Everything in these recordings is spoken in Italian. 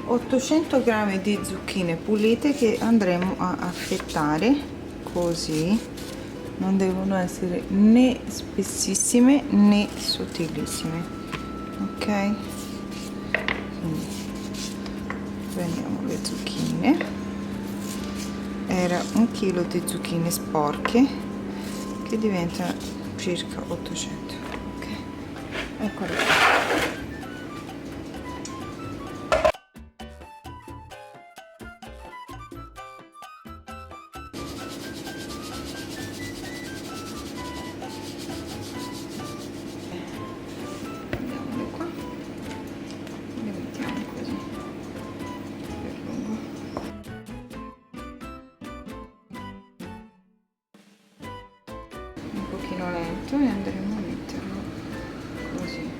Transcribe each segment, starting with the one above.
800 g di zucchine pulite che andremo a affettare così, non devono essere né spessissime né sottilissime, ok? Quindi prendiamo le zucchine, era 1 chilo di zucchine sporche che diventa circa 800, ok? Eccole qua. Lento e andremo a metterlo così.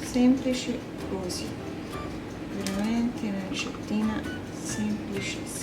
Semplice così, veramente una ricettina semplicissima.